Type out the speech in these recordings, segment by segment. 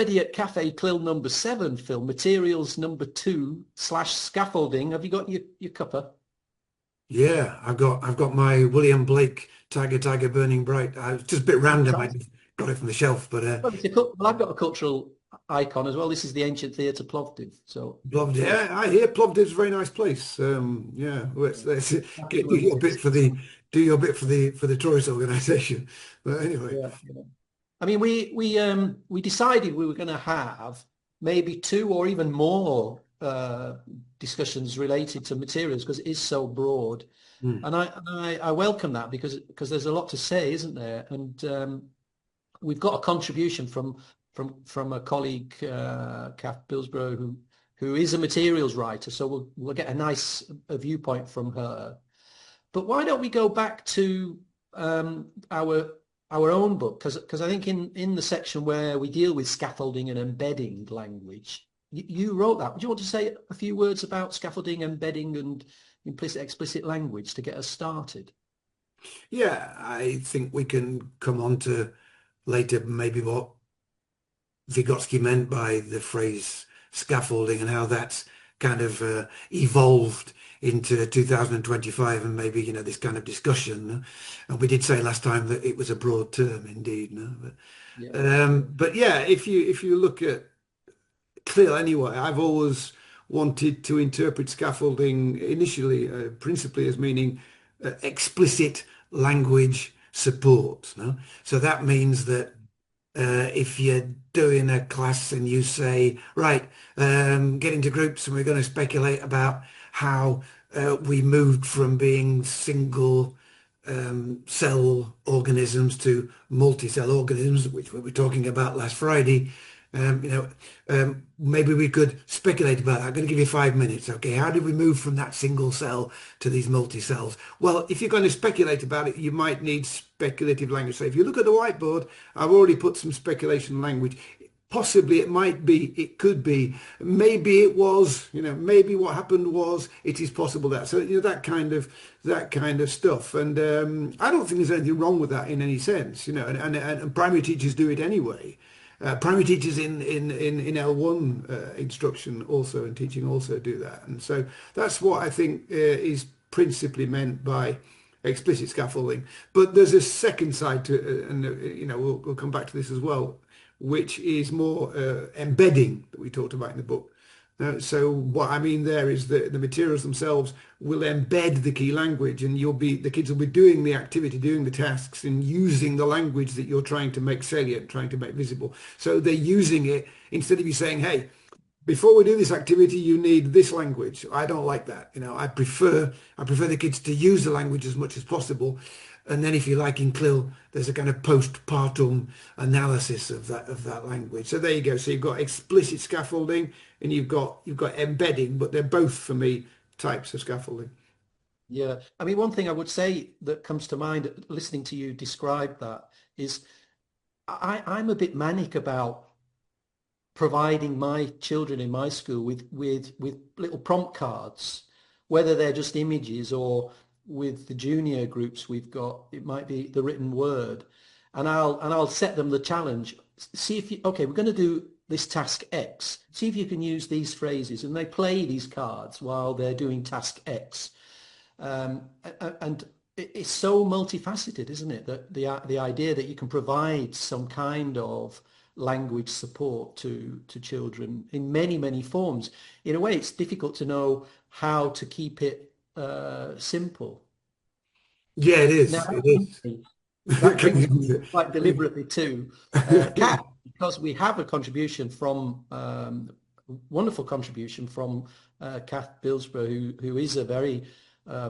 already at Café CLIL number 7, Phil, materials number 2/scaffolding. Have you got your cuppa? Yeah, I've got my William Blake Tiger Burning Bright. It's just a bit random. I just got it from the shelf, but Well, well, I've got a cultural icon as well. This is the ancient theatre Plovdiv. So Plovdiv. very Yeah, I hear Plovdiv's a very nice place. Yeah, let's get do your bit for the tourist organisation. But anyway, yeah, yeah. I mean, we decided we were going to have maybe 2 or even more discussions related to materials because it is so broad, hmm. and I welcome that because there's a lot to say, isn't there? And we've got a contribution from a colleague, Kath Bilsborough, who is a materials writer, so we'll get a nice viewpoint from her. But why don't we go back to our own book? Because I think in the section where we deal with scaffolding and embedding language, you wrote that. Would you want to say a few words about scaffolding, embedding, and implicit explicit language to get us started? Yeah, I think we can come on to later maybe what Vygotsky meant by the phrase scaffolding and how that's kind of evolved into 2025 and maybe this kind of discussion. And we did say last time that it was a broad term indeed. No? Yeah. But yeah, if you look at CLIL anyway, I've always wanted to interpret scaffolding initially, principally as meaning explicit language support. No? So that means that if you're doing a class and you say, right, get into groups and we're going to speculate about how we moved from being single cell organisms to multi-cell organisms, which we were talking about last Friday. Maybe we could speculate about that. I'm going to give you 5 minutes. Okay, how did we move from that single cell to these multi-cells? Well, if you're going to speculate about it, you might need speculative language. So if you look at the whiteboard, I've already put some speculation language. Possibly it might be, it could be, maybe it was, maybe what happened was, it is possible that. So, that kind of stuff. And I don't think there's anything wrong with that in any sense, and primary teachers do it anyway. Primary teachers in L1 instruction also and teaching also do that. And so that's what I think is principally meant by explicit scaffolding. But there's a second side to it, and we'll come back to this as well, which is more embedding that we talked about in the book. So what I mean there is that the materials themselves will embed the key language, and the kids will be doing the activity, doing the tasks, and using the language that you're trying to make salient, trying to make visible. So they're using it instead of you saying, "Hey, before we do this activity, you need this language." I don't like that. I prefer the kids to use the language as much as possible. And then if you like in CLIL, there's a kind of postpartum analysis of that language. So there you go. So you've got explicit scaffolding and you've got embedding, but they're both for me types of scaffolding. Yeah. I mean, one thing I would say that comes to mind listening to you describe that is I'm a bit manic about providing my children in my school with little prompt cards, whether they're just images or with the junior groups we've got, it might be the written word, and I'll set them the challenge. See if you, okay, we're going to do this task X. See if you can use these phrases, and they play these cards while they're doing task X. And it's so multifaceted, isn't it? That the idea that you can provide some kind of language support to children in many forms. In a way, it's difficult to know how to keep it simple. Yeah, it Now is. It is. that Can brings me you- quite deliberately to Kath, because we have a contribution from wonderful contribution from Kath Bilsborough, who is a very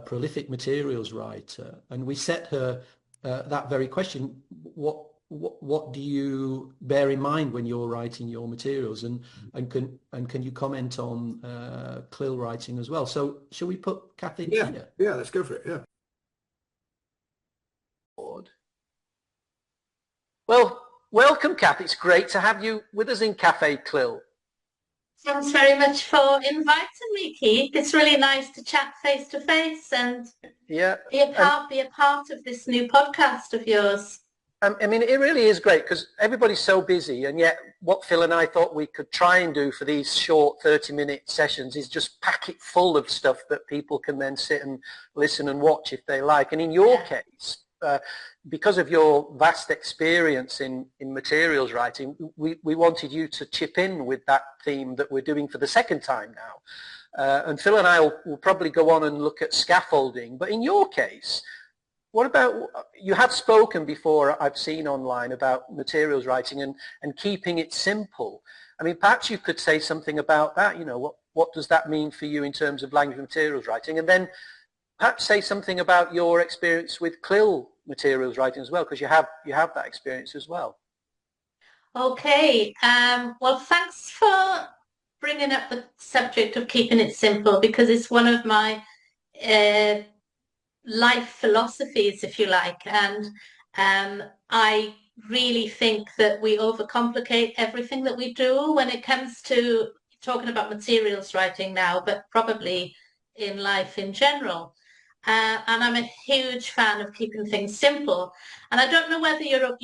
prolific materials writer, and we set her that very question: what do you bear in mind when you're writing your materials, and can you comment on CLIL writing as well? So shall we put Kath in Yeah, here? yeah, let's go for it. Yeah. Well, welcome, Kath. It's great to have you with us in Café CLIL. Thanks very much for inviting me, Keith. It's really nice to chat face to face and Yeah, be a part of this new podcast of yours. I mean, it really is great because everybody's so busy, and yet what Phil and I thought we could try and do for these short 30-minute sessions is just pack it full of stuff that people can then sit and listen and watch if they like. And in your case, because of your vast experience in materials writing, we wanted you to chip in with that theme that we're doing for the second time now. And Phil and I will probably go on and look at scaffolding. But in your case, what about, you have spoken before, I've seen online, about materials writing and keeping it simple. I mean, perhaps you could say something about that. You know, what does that mean for you in terms of language materials writing? And then perhaps say something about your experience with CLIL materials writing as well, because you have that experience as well. Okay. Well, thanks for bringing up the subject of keeping it simple, because it's one of my life philosophies, if you like, and I really think that we overcomplicate everything that we do when it comes to talking about materials writing now, but probably in life in general. And I'm a huge fan of keeping things simple. And I don't know whether you're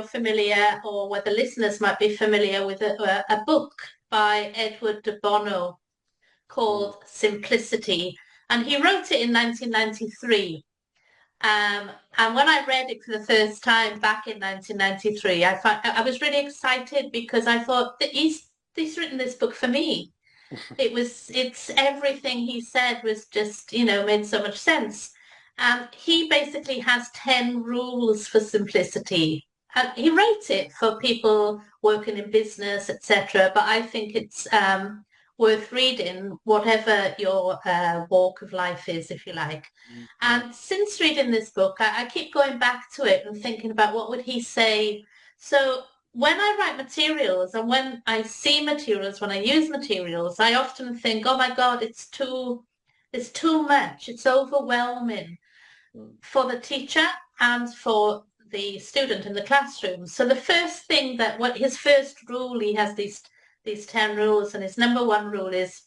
familiar, or whether listeners might be familiar with a book by Edward de Bono called Simplicity. And he wrote it in 1993. And when I read it for the first time back in 1993, I was really excited, because I thought that he's written this book for me. It's everything he said was just, made so much sense. And he basically has 10 rules for simplicity. And he wrote it for people working in business, etc. But I think it's worth reading, whatever your walk of life is, if you like. And since reading this book, I keep going back to it and thinking about what would he say. So when I write materials, and when I see materials, when I use materials, I often think, oh my God, it's too much. It's overwhelming for the teacher and for the student in the classroom. So the first thing his first rule, he has these 10 rules, and his number one rule is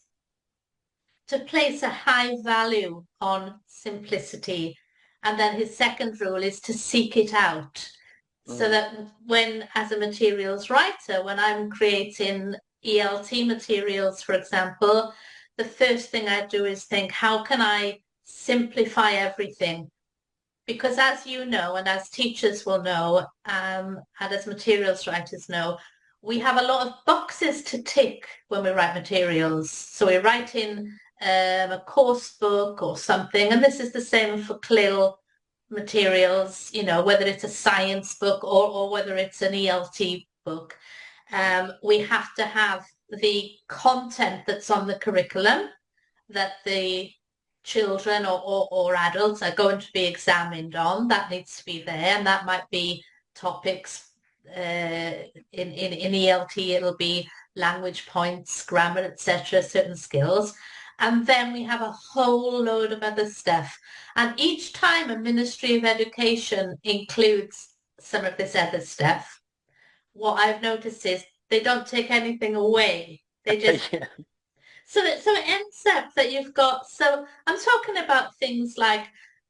to place a high value on simplicity. And then his second rule is to seek it out. So that when, as a materials writer, when I'm creating ELT materials, for example, the first thing I do is think, how can I simplify everything? Because as you know, and as teachers will know, and as materials writers know, we have a lot of boxes to tick when we write materials. So we're writing a course book or something, and this is the same for CLIL materials, whether it's a science book or whether it's an ELT book. We have to have the content that's on the curriculum that the children or adults are going to be examined on. That needs to be there, and that might be topics in ELT. It'll be language points, grammar, etc., certain skills. And then we have a whole load of other stuff. And each time a Ministry of Education includes some of this other stuff, what I've noticed is they don't take anything away. They just... Yeah. So it ends up that you've got... So I'm talking about things like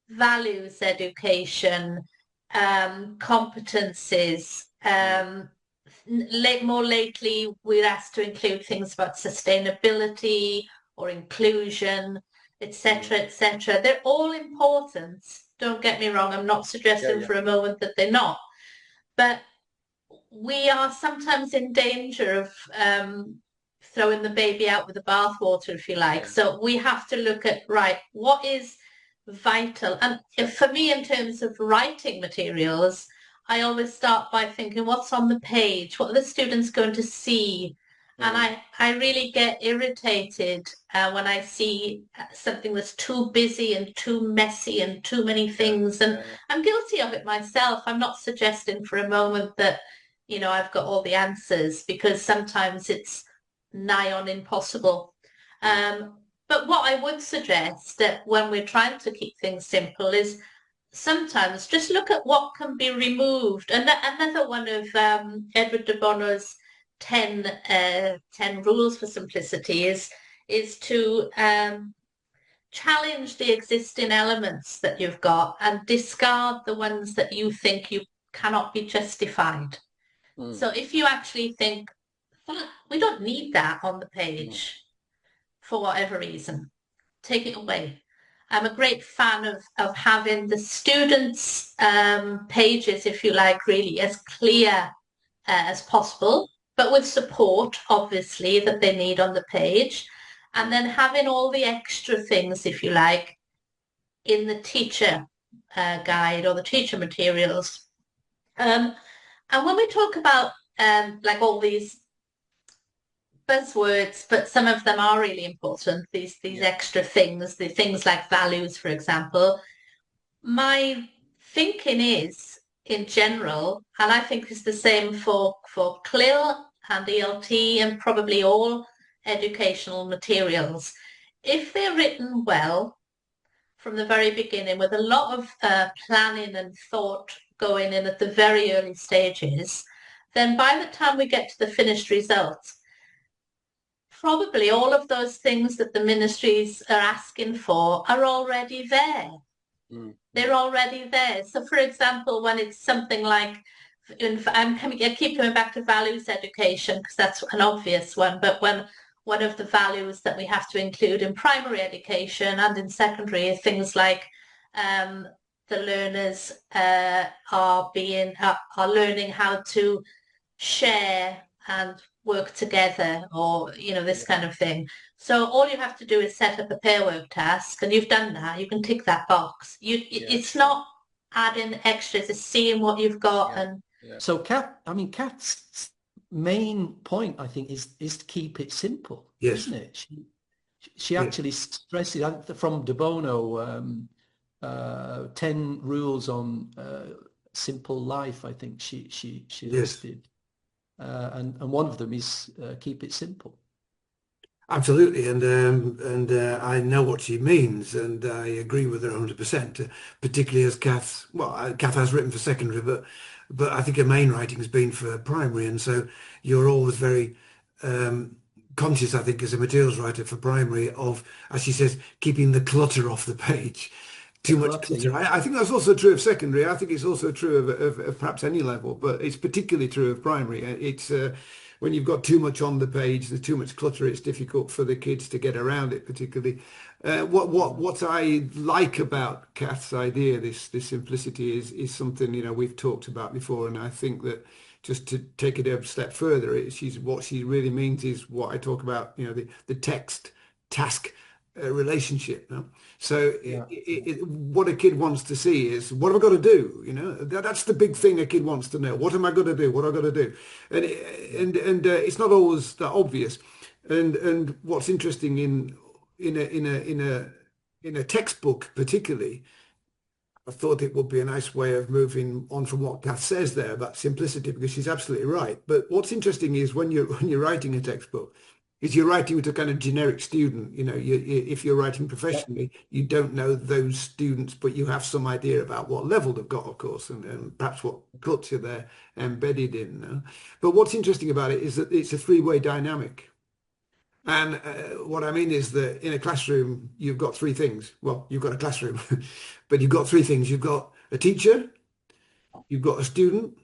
values education, competencies. More lately, we're asked to include things about sustainability or inclusion, etc., etc. They're all important. Don't get me wrong. I'm not suggesting for a moment that they're not. But we are sometimes in danger of throwing the baby out with the bathwater, if you like. So we have to look at, right, what is vital? And for me, in terms of writing materials, I always start by thinking, what's on the page? What are the students going to see? And I really get irritated when I see something that's too busy and too messy and too many things. And I'm guilty of it myself. I'm not suggesting for a moment that, I've got all the answers, because sometimes it's nigh on impossible. But what I would suggest that when we're trying to keep things simple is sometimes just look at what can be removed. And another one of Edward de Bono's 10 rules for simplicity is to challenge the existing elements that you've got and discard the ones that you think you cannot be justified. Mm. So if you actually think that we don't need that on the Mm. page for whatever reason, take it away. I'm a great fan of having the students' pages, if you like, really as clear as possible, but with support, obviously, that they need on the page. And then having all the extra things, if you like, in the teacher guide or the teacher materials. And when we talk about like all these buzzwords, but some of them are really important, these extra things, the things like values, for example, my thinking is, in general, and I think it's the same for CLIL and ELT and probably all educational materials, if they're written well from the very beginning with a lot of planning and thought going in at the very early stages, then by the time we get to the finished results, probably all of those things that the ministries are asking for are already there. Mm. They're already there. So, for example, when it's something like, I keep coming back to values education because that's an obvious one, but when one of the values that we have to include in primary education and in secondary is things like the learners are learning how to share and work together, or this kind of thing. So all you have to do is set up a pair work task, and you've done that. You can tick that box. It's not adding extras, it's seeing what you've got. And so Kath's main point, I think, is to keep it simple, Yes. isn't it? She actually stresses from De Bono, 10 rules on simple life, I think she listed. And one of them is keep it simple. Absolutely, and I know what she means, and I agree with her 100%. Particularly as Kath has written for secondary, but I think her main writing has been for primary, and so you're always very conscious, I think, as a materials writer for primary, of, as she says, keeping the clutter off the page. Too much clutter. I think that's also true of secondary. I think it's also true of perhaps any level, but it's particularly true of primary. It's when you've got too much on the page, there's too much clutter, it's difficult for the kids to get around it, particularly. What I like about Kath's idea, this simplicity, is something we've talked about before, and I think that just to take it a step further, what she really means is what I talk about, the text task relationship. So what a kid wants to see is, what have I got to do? That's the big thing a kid wants to know. What am I going to do? What have I got to do? And it's not always that obvious. And what's interesting in a textbook particularly, I thought it would be a nice way of moving on from what Kath says there about simplicity, because she's absolutely right. But what's interesting is when you're writing a textbook, is you're writing to a kind of generic student. If you're writing professionally, you don't know those students, but you have some idea about what level they've got, of course, and perhaps what culture they're embedded in. But what's interesting about it is that it's a three-way dynamic. And what I mean is that in a classroom, you've got three things. Well, you've got a classroom, but you've got three things. You've got a teacher, you've got a student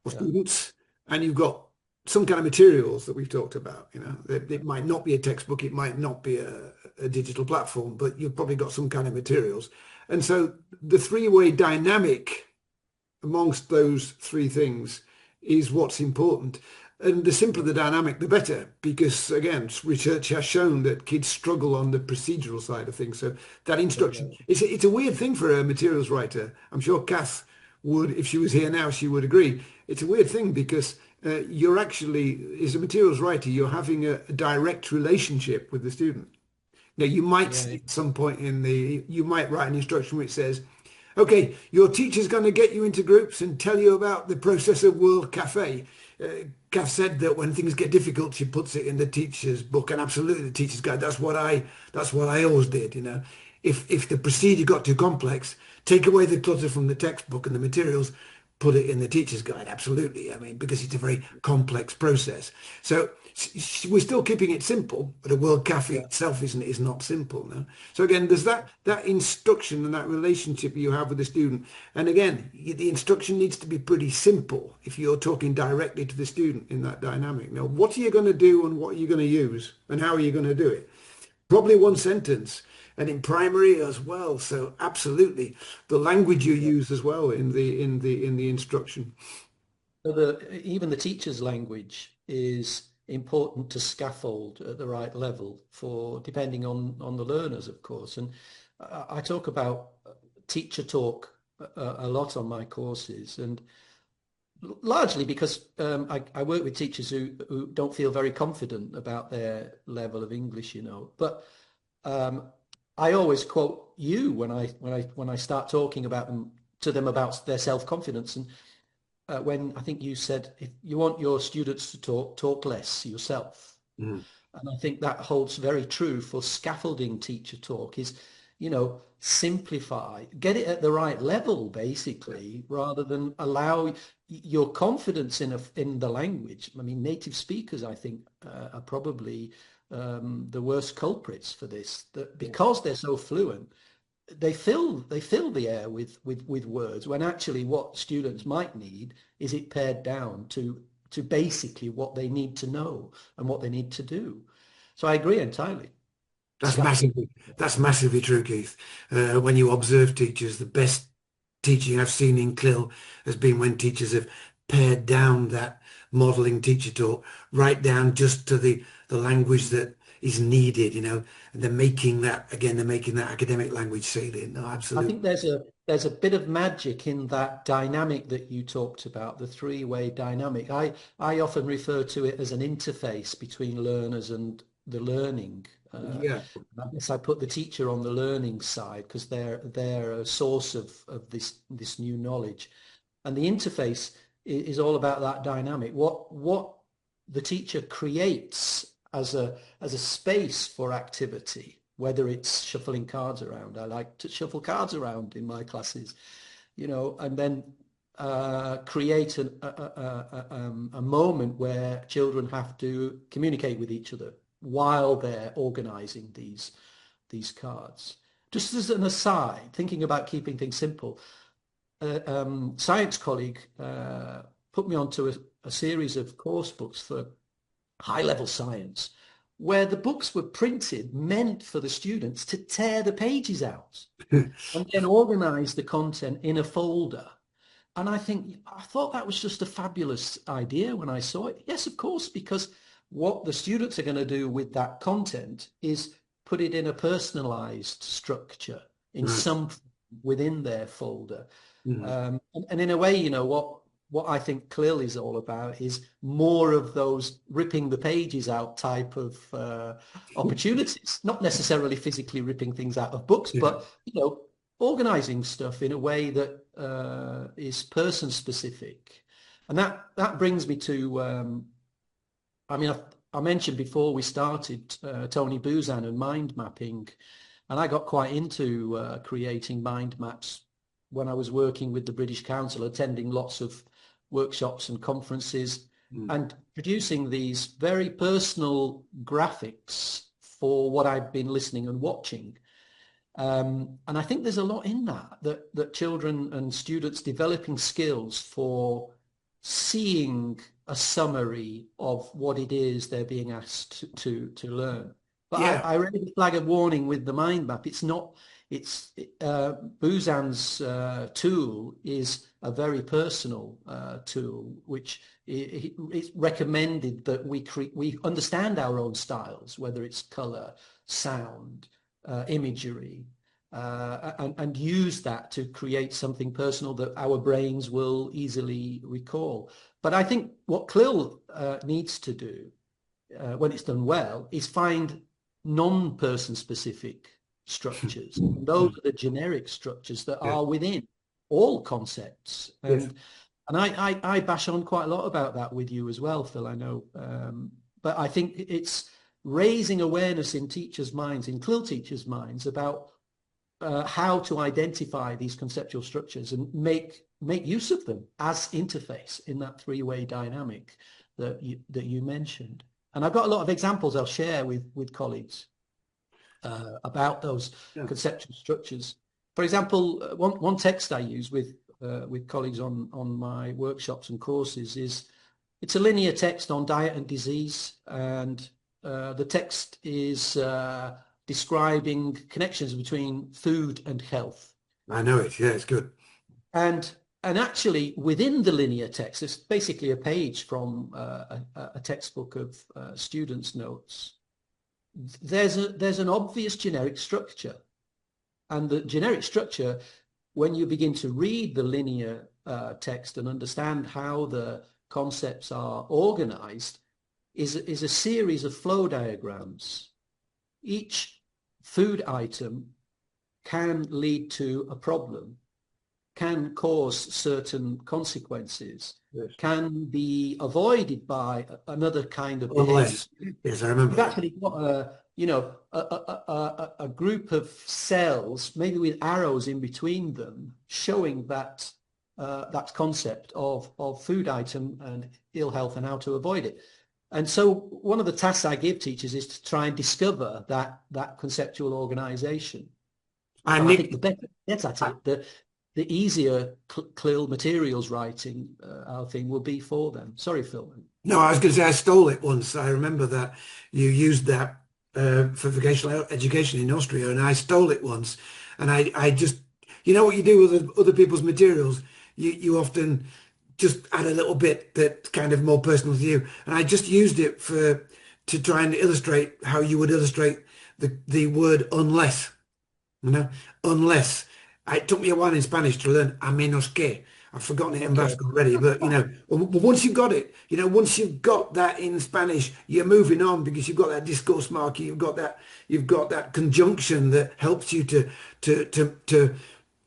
or students, and you've got some kind of materials that we've talked about. It might not be a textbook, it might not be a digital platform, but you've probably got some kind of materials. And so the three-way dynamic amongst those three things is what's important. And the simpler the dynamic, the better, because again, research has shown that kids struggle on the procedural side of things. So that instruction, it's a weird thing for a materials writer. I'm sure Kath would, if she was here now, she would agree. It's a weird thing because you're actually, as a materials writer, you're having a direct relationship with the student. Now, you might see at some point you might write an instruction which says, okay, your teacher's going to get you into groups and tell you about the process of World Café. Kath said that when things get difficult, she puts it in the teacher's book, and absolutely the teacher's guide. That's what I always did. If the procedure got too complex, take away the clutter from the textbook and the materials, put it in the teacher's guide, absolutely. I mean, because it's a very complex process. So we're still keeping it simple, but a World Cafe Yeah. itself is not simple now. So again, there's that instruction and that relationship you have with the student. And again, the instruction needs to be pretty simple if you're talking directly to the student in that dynamic. Now, what are you going to do and what are you going to use and how are you going to do it? Probably one sentence, and in primary as well. So absolutely, the language you Yeah. use as well in the instruction. So even the teacher's language is important to scaffold at the right level for depending on the learners, of course. And I talk about teacher talk a lot on my courses, and largely because I work with teachers who don't feel very confident about their level of English, you know. But um, I always quote you when I start talking about them to them about their self-confidence. And when I think you said if you want your students to talk, talk less yourself. Mm. And I think that holds very true for scaffolding teacher talk is, simplify, get it at the right level, basically, rather than allow your confidence in the language. I mean, native speakers, I think, are probably the worst culprits for this, that because they're so fluent, they fill the air with words when actually what students might need is it pared down to basically what they need to know and what they need to do. So I agree entirely. That's Scaffolding. massively that's massively true, Keith. When you observe teachers, the best teaching I've seen in CLIL has been when teachers have pared down that modelling teacher talk right down just to the language that is needed, and they're making that academic language salient. No, I absolutely. think there's a bit of magic in that dynamic that you talked about, the three-way dynamic. I often refer to it as an interface between learners and the learning. Yeah. I guess I put the teacher on the learning side because they're a source of this new knowledge. And the interface is all about that dynamic. What the teacher creates as a space for activity, whether it's shuffling cards around. I like to shuffle cards around in my classes, and then create a moment where children have to communicate with each other while they're organizing these cards. Just as an aside, thinking about keeping things simple, science colleague put me onto a series of course books for high-level science, where the books were printed meant for the students to tear the pages out and then organize the content in a folder. And I thought that was just a fabulous idea when I saw it. Yes, of course, because what the students are going to do with that content is put it in a personalized structure in Right. some within their folder. Mm. And in a way, what I think CLIL is all about is more of those ripping the pages out type of opportunities, not necessarily physically ripping things out of books, Yeah. but, organizing stuff in a way that is person specific. And that brings me to, I mean, I mentioned before we started Tony Buzan and mind mapping, and I got quite into creating mind maps when I was working with the British Council, attending lots of workshops and conferences, Mm. and producing these very personal graphics for what I've been listening and watching. And I think there's a lot in that children and students developing skills for seeing a summary of what it is they're being asked to learn. But Yeah. I raised a flag of warning with the mind map. It's not, it's Buzan's tool is a very personal tool, which it's recommended that we understand our own styles, whether it's color, sound, imagery, and use that to create something personal that our brains will easily recall. But I think what CLIL needs to do, when it's done well, is find non-person specific structures. And those are the generic structures that Yeah. are within all concepts. Yes. And I bash on quite a lot about that with you as well, Phil, I know. But I think it's raising awareness in teachers' minds, in CLIL teachers' minds, about how to identify these conceptual structures and make use of them as interface in that three-way dynamic that you mentioned. And I've got a lot of examples I'll share with colleagues about those conceptual structures. For example, one text I use with colleagues on my workshops and courses is, it's a linear text on diet and disease, and the text is describing connections between food and health. I know it. Yeah, it's good. And actually, within the linear text, it's basically a page from a textbook of students' notes. There's an obvious generic structure, and the generic structure, when you begin to read the linear text and understand how the concepts are organized, is a series of flow diagrams. Each food item can lead to a problem, can cause certain consequences, yes, can be avoided by another kind of behavior. Yes, I remember. You've actually got a group of cells, maybe with arrows in between them, showing that that concept of food item and ill health and how to avoid it. And so one of the tasks I give teachers is to try and discover that conceptual organization. And I think the better get at it, the easier CLIL materials writing, I think, will be for them. Sorry, Phil. No, I was going to say I stole it once. I remember that you used that for vocational education in Austria, and I stole it once. And I just, you know what you do with other people's materials? You often just add a little bit that's kind of more personal to you. And I just used it to try and illustrate how you would illustrate the word unless. You know, unless. It took me a while in Spanish to learn a menos que. I've forgotten it in Basque already, but once you've got it, once you've got that in Spanish, you're moving on because you've got that discourse marker, you've got that conjunction that helps you to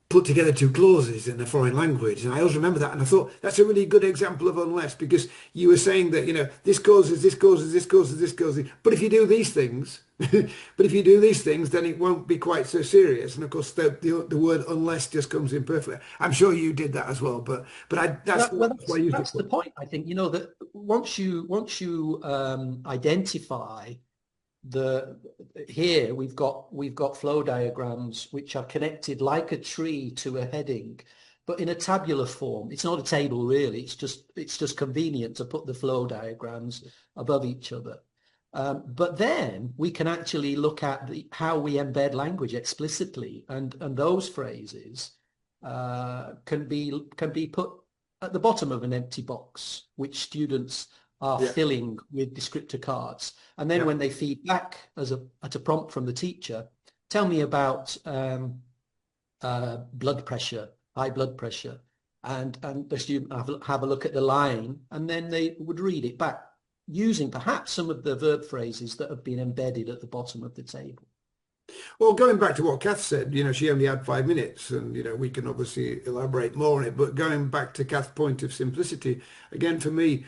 put together two clauses in a foreign language. And I always remember that, and I thought that's a really good example of unless, because you were saying that this causes, this causes, this causes, this causes. But if you do these things, then it won't be quite so serious. And of course, the word unless just comes in perfectly. I'm sure you did that as well, but that's the point. I think that once you identify here we've got flow diagrams which are connected like a tree to a heading, but in a tabular form. It's not a table really. It's just convenient to put the flow diagrams above each other. But then we can actually look at how we embed language explicitly, and those phrases can be put at the bottom of an empty box, which students are filling with descriptor cards. And then when they feed back at a prompt from the teacher, tell me about blood pressure, high blood pressure, and the student have a look at the line, and then they would read it back using perhaps some of the verb phrases that have been embedded at the bottom of the table. Well, going back to what Kath said, she only had 5 minutes, and we can obviously elaborate more on it. But going back to Kath's point of simplicity, again, for me,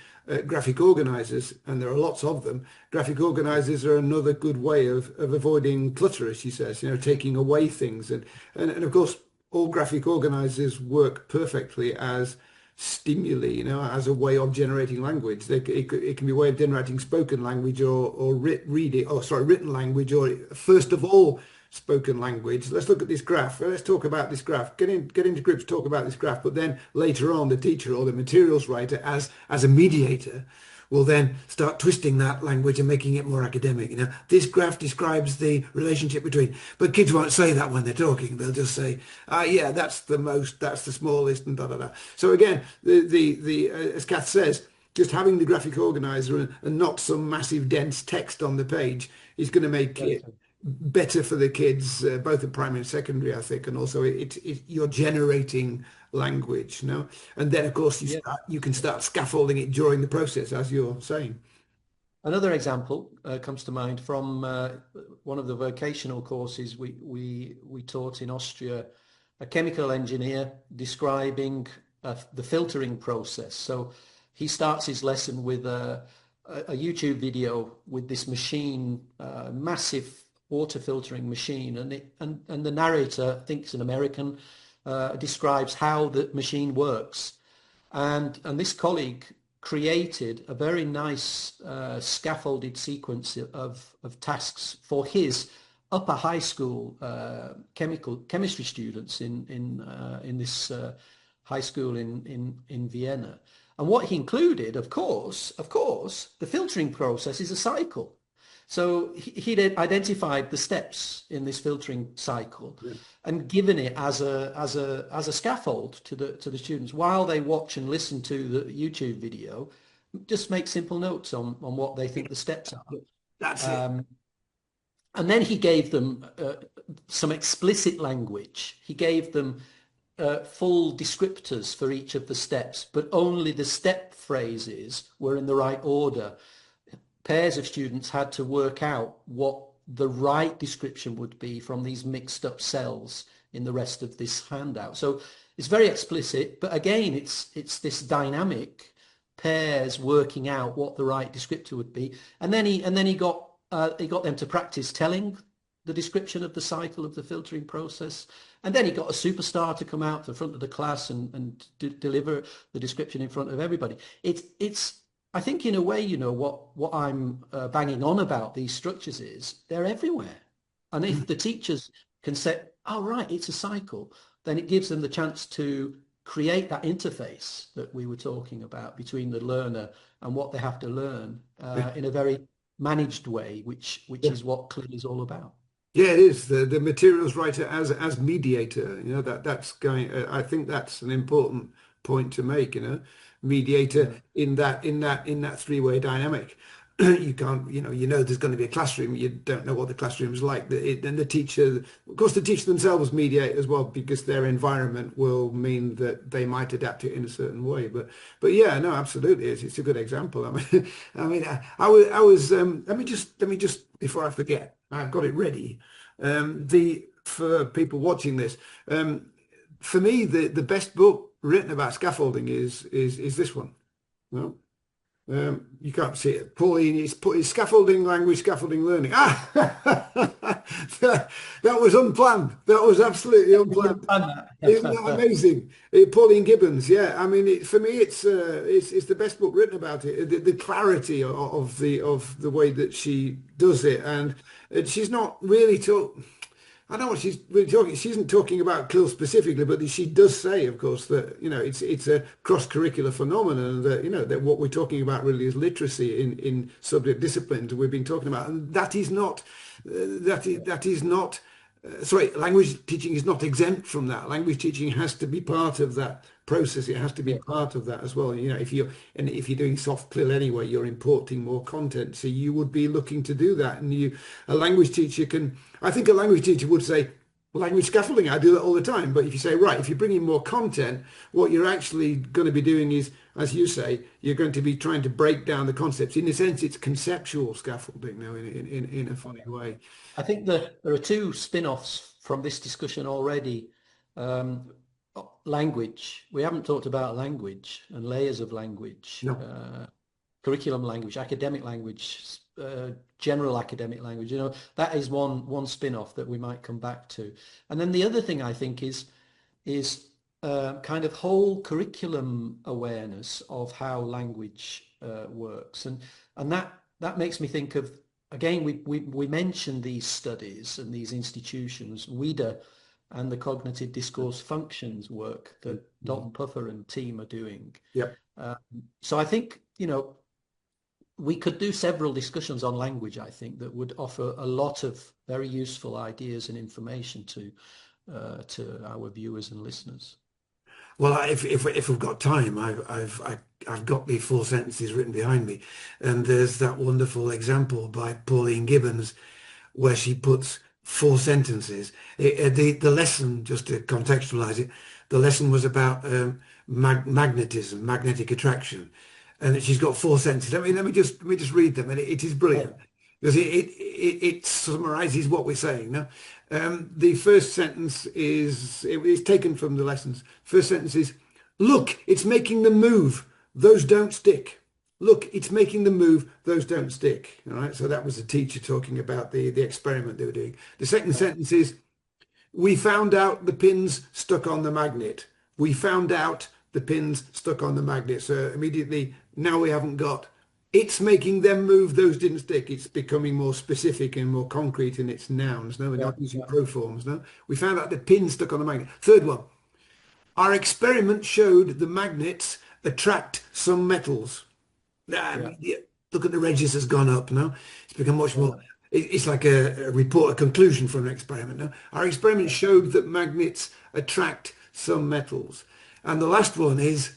graphic organizers, and there are lots of them, graphic organizers are another good way of avoiding clutter, as she says, taking away things. And of course, all graphic organizers work perfectly as stimuli, as a way of generating language. It can be a way of generating spoken language or written language, or first of all, spoken language. Let's look at this graph. Let's talk about this graph. Get into groups, talk about this graph, but then later on, the teacher or the materials writer, as a mediator, will then start twisting that language and making it more academic. This graph describes the relationship between, but kids won't say that when they're talking. They'll just say, yeah, that's the smallest, and da da da. So again, as Kath says, just having the graphic organizer and not some massive dense text on the page is going to make it better for the kids, both in primary and secondary, I think, and also you're generating language, and then of course you can start scaffolding it during the process, as you're saying. Another example comes to mind from one of the vocational courses we taught in Austria, a chemical engineer describing the filtering process. So he starts his lesson with a YouTube video with this machine, massive water filtering machine, and the narrator, I think it's an American, describes how the machine works. And this colleague created a very nice scaffolded sequence of tasks for his upper high school chemistry students in this high school in Vienna. And what he included, of course, the filtering process is a cycle. So he'd identified the steps in this filtering cycle, yeah, and given it as a scaffold to the students while they watch and listen to the YouTube video. Just make simple notes on what they think the steps are. That's it. And then he gave them some explicit language. He gave them full descriptors for each of the steps, but only the step phrases were in the right order. Pairs of students had to work out what the right description would be from these mixed up cells in the rest of this handout. So it's very explicit, but again, it's this dynamic pairs working out what the right descriptor would be. And then he got them to practice telling the description of the cycle of the filtering process. And then he got a superstar to come out to the front of the class and deliver the description in front of everybody. It's I think in a way, you know, what I'm banging on about these structures is they're everywhere. And if the teachers can say, oh, right, it's a cycle, then it gives them the chance to create that interface that we were talking about between the learner and what they have to learn in a very managed way, which is what CLIL is all about. Yeah, it is the materials writer as mediator. You know, that's going. I think that's an important point to make. You know, mediator in that three-way dynamic. You can't, you know, there's going to be a classroom. You don't know what the classroom is like. Then the teacher, of course, the teacher themselves mediate as well because their environment will mean that they might adapt it in a certain way. But yeah, no, absolutely, it's a good example. I was. Let me just before I forget, I've got it ready. For people watching this, for me, the best book written about scaffolding is this one. Well, you can't see it. Pauline is put his scaffolding language, scaffolding learning. That was unplanned. That was absolutely unplanned. Isn't that amazing? Pauline Gibbons, yeah. I mean, for me, it's the best book written about it. The clarity of the way that she does it, and she's not really I know what she's really talking. She isn't talking about CLIL specifically, but she does say, of course, that you know it's a cross-curricular phenomenon, and that you know that what we're talking about really is literacy in subject disciplines we've been talking about, and that is not sorry, language teaching is not exempt from that. Language teaching has to be part of that process. It has to be part of that as well. You know, if you're doing soft CLIL anyway, you're importing more content, so you would be looking to do that. And a language teacher can. I think a language teacher would say, well, language scaffolding, I do that all the time. But if you say, right, if you bring in more content, what you're actually going to be doing is, as you say, you're going to be trying to break down the concepts. In a sense, it's conceptual scaffolding now in a funny way. I think there are two spin-offs from this discussion already. Language. We haven't talked about language and layers of language. No. Curriculum language, academic language, general academic language. You know, that is one spin-off that we might come back to. And then the other thing I think is kind of whole curriculum awareness of how language works, and that makes me think of, again, we mentioned these studies and these institutions, WIDA and the cognitive discourse functions work that Dalton Puffer and team are doing. Yeah. So I think, you know, we could do several discussions on language, I think, that would offer a lot of very useful ideas and information to our viewers and listeners. Well, if we've got time, I've got the 4 sentences written behind me, and there's that wonderful example by Pauline Gibbons where she puts 4 sentences. The lesson, just to contextualize it, the lesson was about magnetism, magnetic attraction. And she's got 4 sentences. Let me just read them, and it is brilliant because it summarizes what we're saying. Now, the first sentence is taken from the lessons. First sentence is, "Look, it's making them move. Those don't stick. look, it's making them move, those don't stick. All right. So that was the teacher talking about the experiment they were doing. The second sentence is, we found out the pins stuck on the magnet. We found out the pins stuck on the magnet. So immediately, now we haven't got, it's making them move, those didn't stick. It's becoming more specific and more concrete in its nouns. No, we're Yeah, not using yeah, proforms. No, we found out the pins stuck on the magnet. Third one, our experiment showed the magnets attract some metals. yeah, Yeah, look at the register has gone up now. It's become much more. yeah, It's like a report, a conclusion from an experiment. Now, our experiment yeah, showed that magnets attract some metals. And the last one is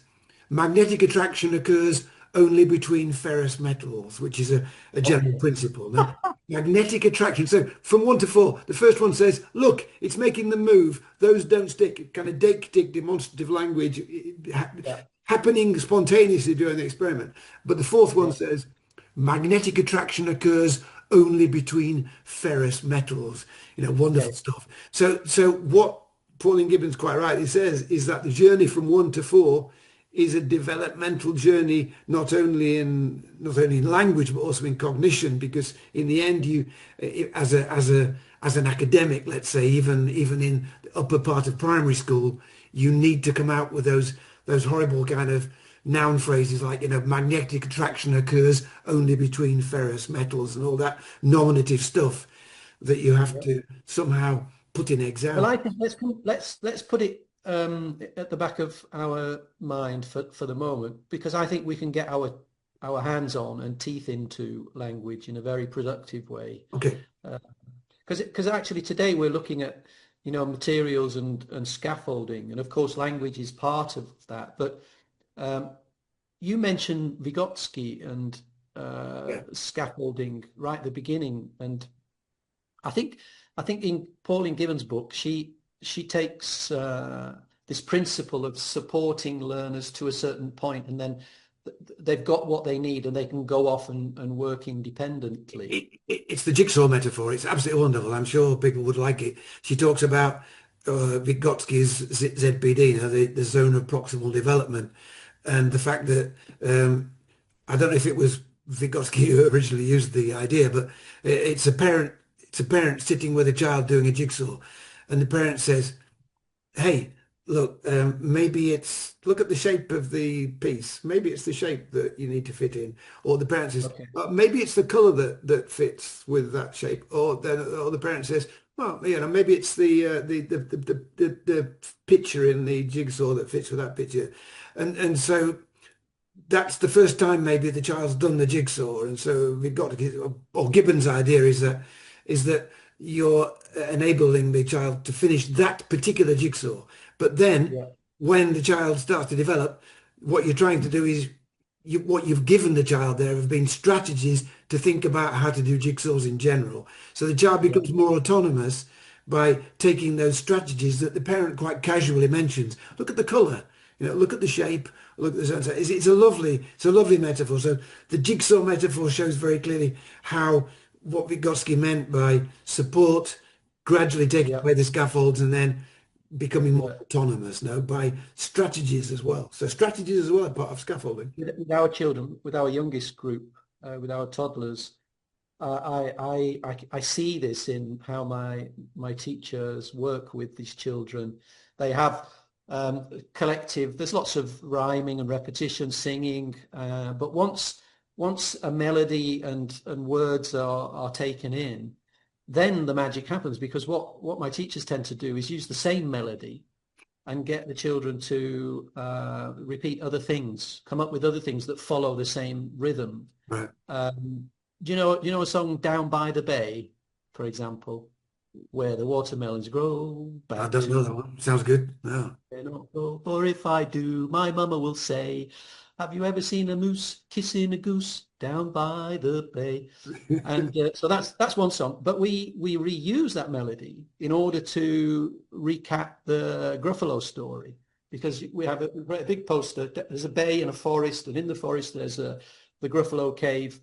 magnetic attraction occurs only between ferrous metals, which is a general okay, principle. Now, magnetic attraction. So from 1 to 4, the first one says, look, it's making them move. Those don't stick. Kind of deictic demonstrative language yeah, happening spontaneously during the experiment. But the fourth one yeah, says magnetic attraction occurs only between ferrous metals. Wonderful okay, stuff. So what Pauline Gibbons quite rightly says is that the journey from 1 to 4 is a developmental journey, not only in language but also in cognition, because in the end, you as an academic, let's say, even in the upper part of primary school, you need to come out with those horrible kind of noun phrases like, magnetic attraction occurs only between ferrous metals and all that nominative stuff that you have yeah. to somehow put in Well, exam. I think let's put it at the back of our mind for the moment, because I think we can get our hands on and teeth into language in a very productive way. Okay. Because actually today we're looking at materials and scaffolding, and of course language is part of that. But um, you mentioned Vygotsky and Yeah. scaffolding right at the beginning, and I think I think in Pauline Gibbons' book, she takes this principle of supporting learners to a certain point, and then they've got what they need, and they can go off and work independently. It's the jigsaw metaphor. It's absolutely wonderful. I'm sure people would like it. She talks about Vygotsky's ZPD, the zone of proximal development, and the fact that I don't know if it was Vygotsky who originally used the idea, but it's a parent sitting with a child doing a jigsaw, and the parent says, hey, look, maybe it's, look at the shape of the piece. Maybe it's the shape that you need to fit in. Or the parent says, Okay. maybe it's the color that fits with that shape. Or the parent says, well, maybe it's the picture in the jigsaw that fits with that picture. And so that's the first time maybe the child's done the jigsaw, and so we've got to get, or Gibbon's idea is that you're enabling the child to finish that particular jigsaw. But then Yeah. when the child starts to develop, what you're trying to do is what you've given the child there have been strategies to think about how to do jigsaws in general. So the child Yeah. becomes more autonomous by taking those strategies that the parent quite casually mentions. Look at the color, look at the shape, look at the so it's a lovely metaphor. So the jigsaw metaphor shows very clearly how what Vygotsky meant by support, gradually taking Yeah. away the scaffolds and then becoming more Yeah. autonomous, no, by strategies as well. So strategies as well are part of scaffolding. With our children, with our youngest group, with our toddlers, I see this in how my teachers work with these children. They have collective. There's lots of rhyming and repetition, singing, but once a melody and words are taken in, then the magic happens, because what my teachers tend to do is use the same melody and get the children to repeat other things, come up with other things that follow the same rhythm. Right. Do you know a song "Down by the Bay," for example, where the watermelons grow I back don't know that to one. Sounds good. No. where they don't go? Or if I do, my mama will say, "Have you ever seen a moose kissing a goose down by the bay?" And so that's one song, but we reuse that melody in order to recap the Gruffalo story, because we have a big poster. There's a bay and a forest, and in the forest there's the Gruffalo cave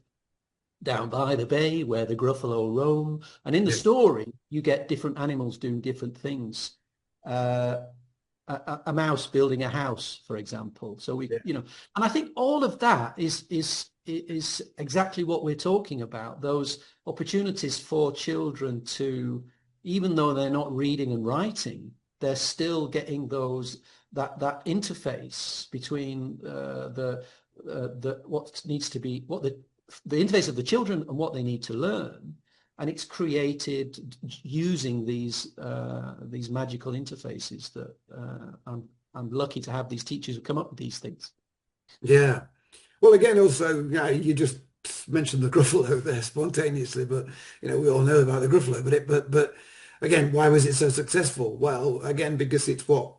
down by the bay where the Gruffalo roam. And in the Yeah. story, you get different animals doing different things. Uh, a mouse building a house, for example. So we, Yeah. you know, and I think all of that is exactly what we're talking about. Those opportunities for children to, even though they're not reading and writing, they're still getting those that interface between the what needs to be what the interface of the children and what they need to learn, and it's created using these magical interfaces that I'm lucky to have these teachers who come up with these things. Yeah. Well, again, also, yeah, you just mentioned the Gruffalo there spontaneously, but you know we all know about the Gruffalo. But again, why was it so successful? Well, again, because it's what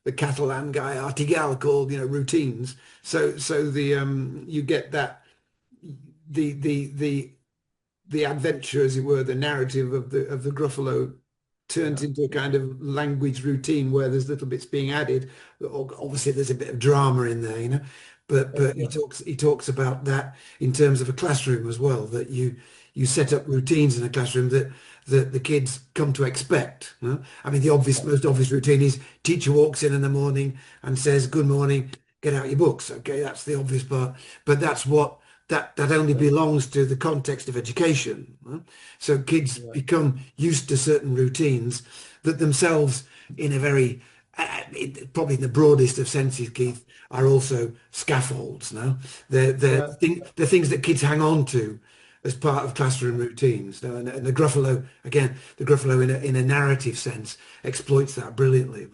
the Catalan guy Artigal called, you know, routines. So the you get that the the the the adventure, as it were, the narrative of the Gruffalo turns Yeah, into a kind of language routine where there's little bits being added. Obviously, there's a bit of drama in there, you know. But yeah, he talks about that in terms of a classroom as well. That you set up routines in a classroom that the kids come to expect. You know? I mean, the obvious, yeah, most obvious routine is teacher walks in the morning and says, "Good morning, get out your books." Okay, that's the obvious part. But that's what that only yeah, belongs to the context of education. Huh? So kids yeah, become used to certain routines that themselves, in a very probably in the broadest of senses, Keith, are also scaffolds. No, yeah. they're things that kids hang on to as part of classroom routines. No? And the Gruffalo, again, the Gruffalo in a narrative sense exploits that brilliantly.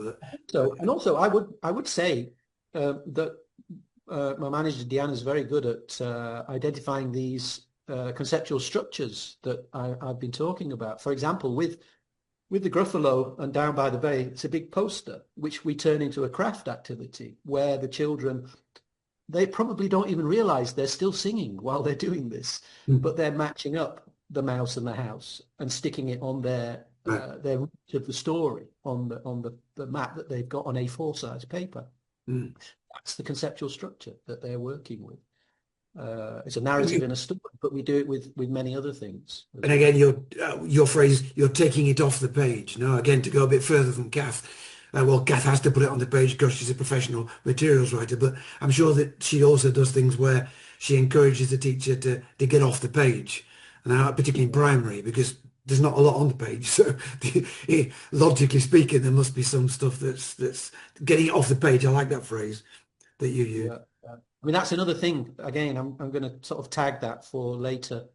So, and also I would say that my manager Deanna is very good at identifying these conceptual structures that I've been talking about. For example, with the Gruffalo and Down by the Bay, it's a big poster which we turn into a craft activity where the children, they probably don't even realize they're still singing while they're doing this, Mm, but they're matching up the mouse and the house and sticking it on right. their root of the story on the map that they've got on A4 size paper. Mm. That's the conceptual structure that they're working with. It's a narrative in a story, but we do it with many other things as And again, well. your phrase, you're taking it off the page. No, again, to go a bit further than Kath. Well, Kath has to put it on the page because she's a professional materials writer, but I'm sure that she also does things where she encourages the teacher to get off the page, and particularly in primary, because there's not a lot on the page. So logically speaking, there must be some stuff that's getting it off the page. I like that phrase that you use. Yeah. I mean, that's another thing. Again, I'm going to sort of tag that for later.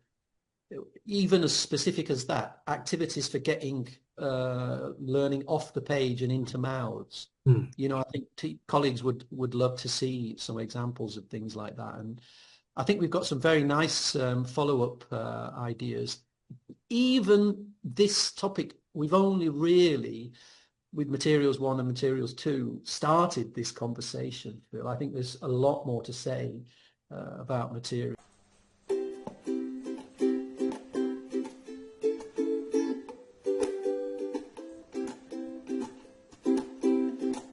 Even as specific as that, activities for getting learning off the page and into mouths. Hmm. You know, I think colleagues would love to see some examples of things like that. And I think we've got some very nice follow-up ideas. Even this topic, we've only really, with materials one and materials two, started this conversation, Phil. I think there's a lot more to say about materials.